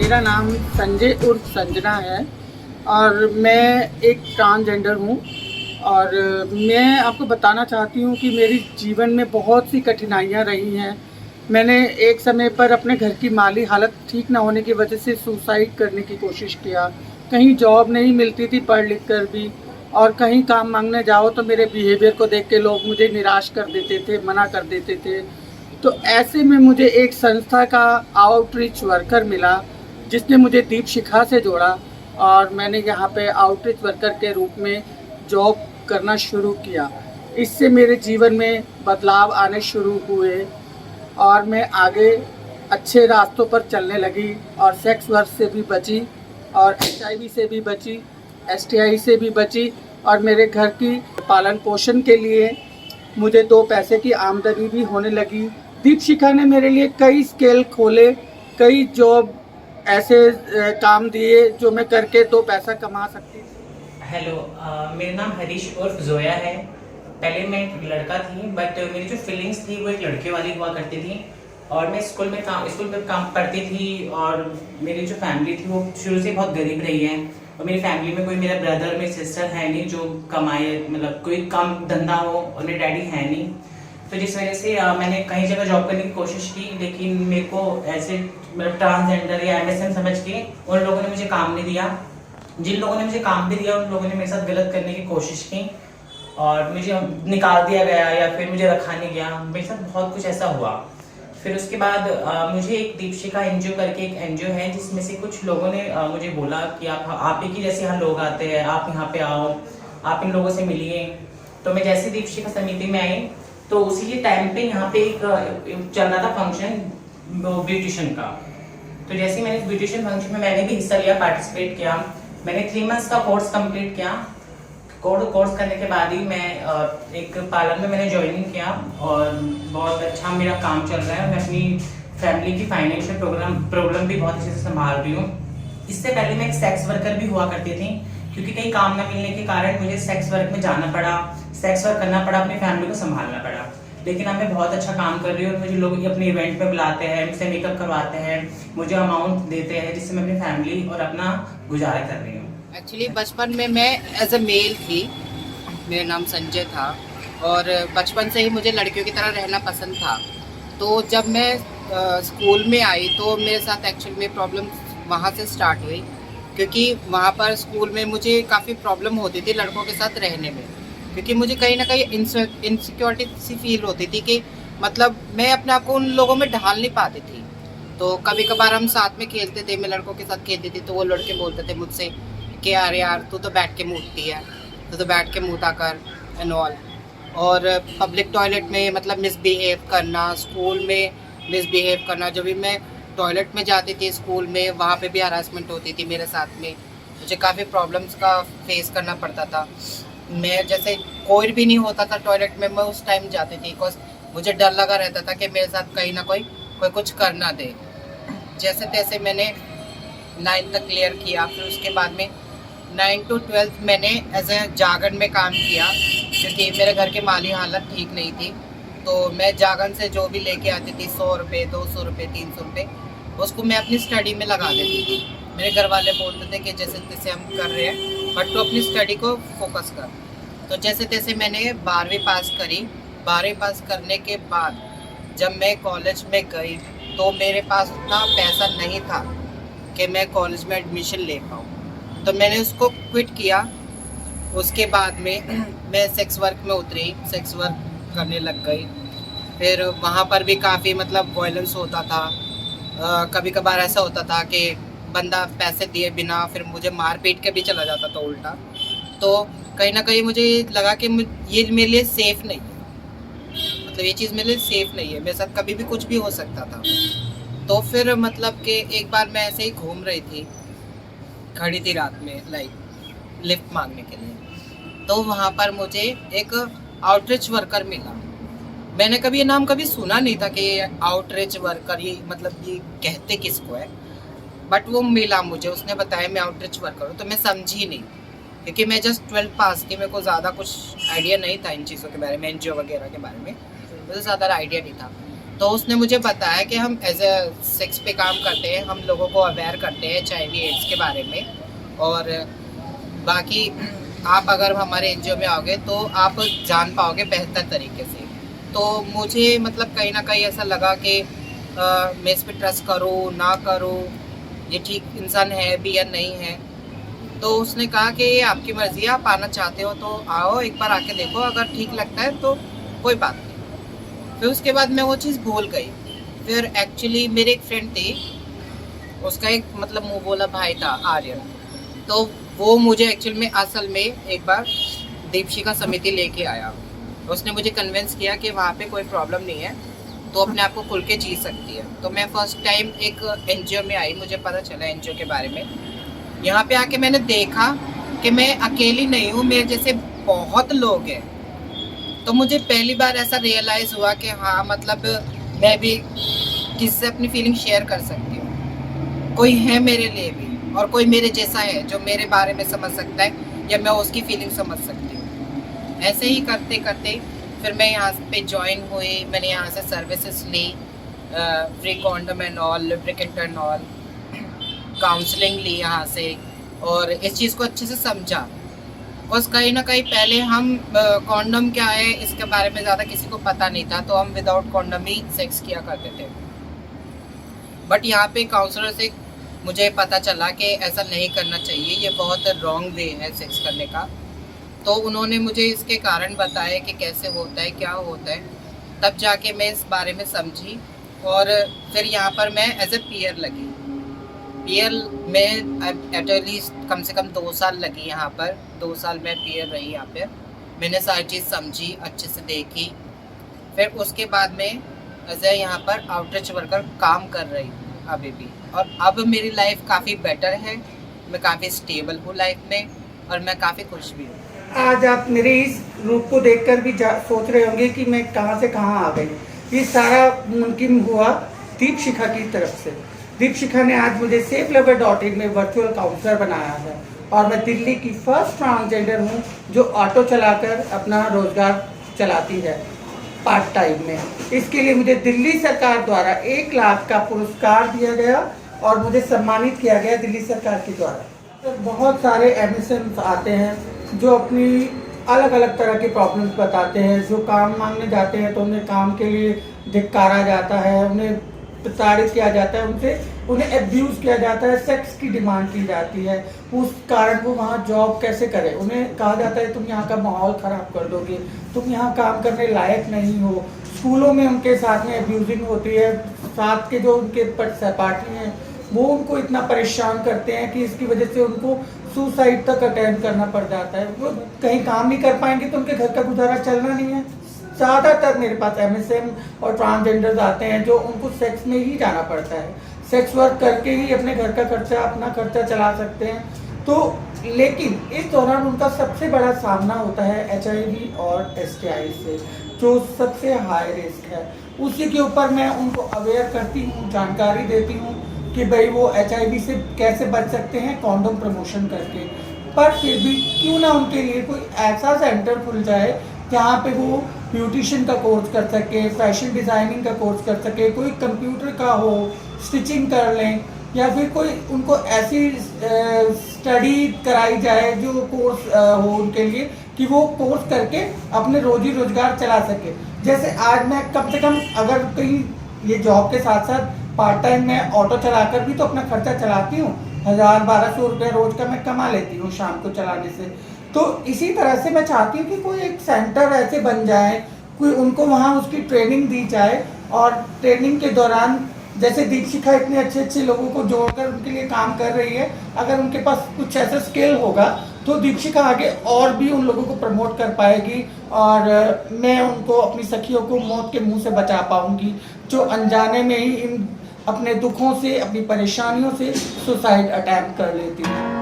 मेरा नाम संजय उर्फ संजना है और मैं एक ट्रांसजेंडर हूँ। और मैं आपको बताना चाहती हूँ कि मेरी जीवन में बहुत सी कठिनाइयाँ रही हैं। मैंने एक समय पर अपने घर की माली हालत ठीक ना होने की वजह से सुसाइड करने की कोशिश किया। कहीं जॉब नहीं मिलती थी पढ़ लिख कर भी, और कहीं काम मांगने जाओ तो मेरे बिहेवियर को देख के लोग मुझे निराश कर देते थे, मना कर देते थे। तो ऐसे में मुझे एक संस्था का आउटरीच वर्कर मिला जिसने मुझे दीप शिखा से जोड़ा, और मैंने यहाँ पे आउटरीच वर्कर के रूप में जॉब करना शुरू किया। इससे मेरे जीवन में बदलाव आने शुरू हुए और मैं आगे अच्छे रास्तों पर चलने लगी और सेक्स वर्क से भी बची और HIV से भी बची, STI से भी बची, और मेरे घर की पालन पोषण के लिए मुझे 2 पैसे की आमदनी भी होने लगी। दीप शिखा ने मेरे लिए कई स्केल खोले, कई जॉब ऐसे काम दिए जो मैं करके 2 पैसा कमा सकती थी। हेलो, मेरा नाम हरीश उर्फ जोया है। पहले मैं एक लड़का थी, बट मेरी जो फीलिंग्स थी वो एक लड़के वाली हुआ करती थी। और मैं स्कूल में काम पढ़ती थी, और मेरी जो फैमिली थी वो शुरू से बहुत गरीब रही है। और मेरी फैमिली में कोई मेरा ब्रदर मेरी सिस्टर है नहीं जो कमाए, मतलब कोई काम धंधा हो, और मेरे डैडी है नहीं। तो जिस वजह से मैंने कई जगह जॉब करने की कोशिश की, लेकिन मेरे को ऐसे मतलब ट्रांसजेंडर या MSM समझ के उन लोगों ने मुझे काम नहीं दिया। जिन लोगों ने मुझे काम भी दिया उन लोगों ने मेरे साथ गलत करने की कोशिश की और मुझे निकाल दिया गया या फिर मुझे रखा नहीं गया। मेरे साथ बहुत कुछ ऐसा हुआ। फिर उसके बाद मुझे एक दीप शिखा NGO करके एक NGO है, जिसमें से कुछ लोगों ने मुझे बोला कि आप ही की जैसे यहाँ लोग आते हैं, आप यहाँ पे आओ, आप इन लोगों से मिलिए। तो मैं जैसे दीप शिखा समिति में आई तो उसी के टाइम पे यहाँ पे एक चल रहा था फंक्शन ब्यूटिशियन का। तो जैसे मैंने ब्यूटिशियन फंक्शन में मैंने भी हिस्सा लिया, पार्टिसिपेट किया। मैंने 3 मंथ्स का कोर्स कंप्लीट किया। कोर्स करने के बाद ही मैं एक पार्लर में मैंने ज्वाइनिंग किया और बहुत अच्छा मेरा काम चल रहा है। मैं अपनी फैमिली की फाइनेंशियल प्रॉब्लम भी बहुत अच्छे से संभाल रही हूँ। इससे पहले मैं एक सेक्स वर्कर भी हुआ करती थी, क्योंकि कहीं काम न मिलने के कारण मुझे सेक्स वर्क में जाना पड़ा, सेक्स वर्क करना पड़ा, अपनी फैमिली को संभालना पड़ा। लेकिन अब मैं बहुत अच्छा काम कर रही हूँ और मुझे लोग अपने इवेंट में बुलाते हैं, मुझसे मेकअप करवाते हैं, मुझे अमाउंट देते हैं, जिससे मैं अपनी फैमिली और अपना गुजारा कर रही हूँ। एक्चुअली बचपन में मैं एज अ मेल थी, मेरा नाम संजय था, और बचपन से ही मुझे लड़कियों की तरह रहना पसंद था। तो जब मैं स्कूल में आई तो मेरे साथ एक्चुअली में प्रॉब्लम वहाँ से स्टार्ट हुई, क्योंकि वहाँ पर स्कूल में मुझे काफ़ी प्रॉब्लम होती थी लड़कों के साथ रहने में, क्योंकि मुझे कहीं ना कहीं इनसिक्योरिटी सी फील होती थी कि मतलब मैं अपने आप को उन लोगों में ढाल नहीं पाती थी। तो कभी कभार हम साथ में खेलते थे, मैं लड़कों के साथ खेलती थी, तो वो लड़के बोलते थे मुझसे कि यार तू तो बैठ के मूतती है, तो बैठ के मूता कर एंड ऑल। और पब्लिक टॉयलेट में मतलब मिसबिहेव करना, स्कूल में मिसबिहेव करना। जब भी मैं टॉयलेट में जाती थी स्कूल में, वहाँ पे भी हरासमेंट होती थी मेरे साथ में। मुझे काफ़ी प्रॉब्लम्स का फेस करना पड़ता था। मैं जैसे कोई भी नहीं होता था टॉयलेट में, मैं उस टाइम जाती थी, बिकॉज मुझे डर लगा रहता था कि मेरे साथ कहीं ना कोई कुछ कर ना दे। जैसे तैसे मैंने 9th तक क्लियर किया। फिर उसके बाद में 9 to 12 मैंने एज ए जागरण में काम किया, क्योंकि मेरे घर की माली हालत ठीक नहीं थी। तो मैं जागरण से जो भी लेके आती थी, 100 रुपये, 200 रुपये, 300 रुपये, उसको मैं अपनी स्टडी में लगा देती थी। मेरे घर वाले बोलते थे कि जैसे तैसे हम कर रहे हैं, बट तो अपनी स्टडी को फोकस कर। तो जैसे तैसे मैंने 12वीं पास करी। 12वीं पास करने के बाद जब मैं कॉलेज में गई तो मेरे पास उतना पैसा नहीं था कि मैं कॉलेज में एडमिशन ले पाऊँ, तो मैंने उसको क्विट किया। उसके बाद में मैं सेक्स वर्क में उतरी, सेक्स वर्क करने लग गई। फिर वहाँ पर भी काफ़ी मतलब वायलेंस होता था। कभी कभार ऐसा होता था कि बंदा पैसे दिए बिना फिर मुझे मार पीट के भी चला जाता था उल्टा। तो कहीं ना कहीं मुझे लगा कि ये मेरे लिए सेफ़ नहीं है, मतलब ये चीज़ मेरे लिए सेफ़ नहीं है, मेरे साथ कभी भी कुछ भी हो सकता था। तो फिर मतलब कि एक बार मैं ऐसे ही घूम रही थी, खड़ी थी रात में लाइक लिफ्ट मांगने के लिए, तो वहाँ पर मुझे एक आउटरीच वर्कर मिला। मैंने कभी ये नाम कभी सुना नहीं था कि आउटरीच वर्कर ये मतलब ये कहते किसको है, बट वो मिला मुझे, उसने बताया मैं आउटरीच वर्कर हूँ। तो मैं समझी नहीं, क्योंकि मैं जस्ट 12 पास थी, मेरे को ज़्यादा कुछ आइडिया नहीं था इन चीज़ों के बारे में, NGO वगैरह के बारे में मुझे ज़्यादा आइडिया नहीं था। तो उसने मुझे बताया कि हम एज ए सेक्स पे काम करते हैं, हम लोगों को अवेयर करते हैं HIV एड्स के बारे में। और बाकी आप अगर हमारे NGO में आओगे तो आप जान पाओगे बेहतर तरीके से। तो मुझे मतलब कहीं ना कहीं ऐसा लगा कि मैं इस पर ट्रस्ट करूँ ना करूँ, ये ठीक इंसान है भी या नहीं है। तो उसने कहा कि ये आपकी मर्ज़ी है, आप आना चाहते हो तो आओ, एक बार आके देखो, अगर ठीक लगता है तो कोई बात नहीं। फिर उसके बाद मैं वो चीज़ भूल गई। फिर एक्चुअली मेरी एक फ्रेंड थी, उसका एक मतलब मुँह बोला भाई था आर्यन, तो वो मुझे एक्चुअल में असल में एक बार दीपशिखा समिति लेके आया। उसने मुझे कन्विंस किया कि वहाँ पे कोई प्रॉब्लम नहीं है, तो अपने आप को खुल के जी सकती है। तो मैं फर्स्ट टाइम एक NGO में आई, मुझे पता चला NGO के बारे में। यहाँ पे आके मैंने देखा कि मैं अकेली नहीं हूँ, मेरे जैसे बहुत लोग हैं। तो मुझे पहली बार ऐसा रियलाइज़ हुआ कि हाँ मतलब मैं भी किससे अपनी फीलिंग शेयर कर सकती हूँ, कोई है मेरे लिए भी, और कोई मेरे जैसा है जो मेरे बारे में समझ सकता है या मैं उसकी फीलिंग समझ सकती हूँ। ऐसे ही करते करते फिर मैं यहाँ पे ज्वाइन हुई, मैंने यहाँ से सर्विसेज ली, free condom and all, lubricant and all, counselling ली यहाँ से, और इस चीज़ को अच्छे से समझा। बस कहीं ना कहीं पहले हम कॉन्डम क्या है इसके बारे में ज़्यादा किसी को पता नहीं था, तो हम विदाउट कॉन्डम ही सेक्स किया करते थे। बट यहाँ पे काउंसलर से मुझे पता चला कि ऐसा नहीं करना चाहिए, ये बहुत रॉन्ग वे है सेक्स करने का। तो उन्होंने मुझे इसके कारण बताए कि कैसे होता है, क्या होता है। तब जाके मैं इस बारे में समझी, और फिर यहाँ पर मैं एज ए पीयर लगी। पीयर में एटलीस्ट कम से कम 2 साल लगी यहाँ पर, 2 साल मैं पीयर रही यहाँ पर। मैंने सारी चीज़ समझी, अच्छे से देखी। फिर उसके बाद में एज ए यहाँ पर आउटरीच वर्कर काम कर रही हूँ अभी भी, और अब मेरी लाइफ काफ़ी बेटर है, मैं काफ़ी स्टेबल हूँ लाइफ में, और मैं काफ़ी खुश भी हूँ। आज आप मेरे इस रूप को देखकर भी सोच रहे होंगे कि मैं कहाँ से कहाँ आ गई। ये सारा मुमकिन हुआ दीपशिखा की तरफ से। दीपशिखा ने आज मुझे SafeLover.in में वर्चुअल काउंसलर बनाया है, और मैं दिल्ली की फर्स्ट ट्रांसजेंडर हूँ जो ऑटो चलाकर अपना रोजगार चलाती है पार्ट टाइम में। इसके लिए मुझे दिल्ली सरकार द्वारा 1 लाख का पुरस्कार दिया गया और मुझे सम्मानित किया गया दिल्ली सरकार के द्वारा। तो बहुत सारे MSMs आते हैं जो अपनी अलग अलग तरह की प्रॉब्लम्स बताते हैं। जो काम मांगने जाते हैं तो उन्हें काम के लिए धिक्कारा जाता है, उन्हें प्रताड़ित किया जाता है, उन्हें एब्यूज़ किया जाता है, सेक्स की डिमांड की जाती है। उस कारण वो वहाँ जॉब कैसे करें। उन्हें कहा जाता है तुम यहाँ का माहौल ख़राब कर दोगे, तुम यहाँ काम करने लायक नहीं हो। स्कूलों में उनके साथ में एब्यूजिंग होती है। साथ के जो उनके सहपाठी हैं वो उनको इतना परेशान करते हैं कि इसकी वजह से उनको सुसाइड तक अटेम्प्ट करना पड़ जाता है। वो कहीं काम नहीं कर पाएंगे तो उनके घर का गुजारा चलना नहीं है। ज़्यादातर मेरे पास MSM और ट्रांसजेंडर्स आते हैं जो उनको सेक्स में ही जाना पड़ता है, सेक्स वर्क करके ही अपने घर का खर्चा, अपना खर्चा चला सकते हैं। तो लेकिन इस दौरान उनका सबसे बड़ा सामना होता है HIV और STI से, जो सबसे हाई रिस्क है। उसी के ऊपर मैं उनको अवेयर करती हूँ, जानकारी देती हूँ कि भाई वो HIV से कैसे बच सकते हैं कॉन्डोम प्रमोशन करके। पर फिर भी क्यों ना उनके लिए कोई ऐसा सेंटर खुल जाए जहाँ पे वो ब्यूटिशियन का कोर्स कर सके, फैशन डिज़ाइनिंग का कोर्स कर सके, कोई कंप्यूटर का हो, स्टिचिंग कर लें, या फिर कोई उनको ऐसी स्टडी कराई जाए जो कोर्स हो उनके लिए कि वो कोर्स करके अपने रोजी रोजगार चला सके। जैसे आज मैं कम से कम अगर कहीं ये जॉब के साथ साथ पार्ट टाइम में ऑटो चलाकर भी तो अपना खर्चा चलाती हूँ, 1000-1200 रुपये रोज़ का मैं कमा लेती हूँ शाम को चलाने से। तो इसी तरह से मैं चाहती हूँ कि कोई एक सेंटर ऐसे बन जाए, कोई उनको वहाँ उसकी ट्रेनिंग दी जाए, और ट्रेनिंग के दौरान जैसे दीपशिखा इतने अच्छे अच्छे लोगों को जोड़कर उनके लिए काम कर रही है, अगर उनके पास कुछ ऐसा स्किल होगा तो दीपशिखा आगे और भी उन लोगों को प्रमोट कर पाएगी, और मैं उनको, अपनी सखियों को मौत के मुंह से बचा पाऊंगी जो अनजाने में ही इन अपने दुखों से, अपनी परेशानियों से सुसाइड अटैम्प्ट कर लेती हैं।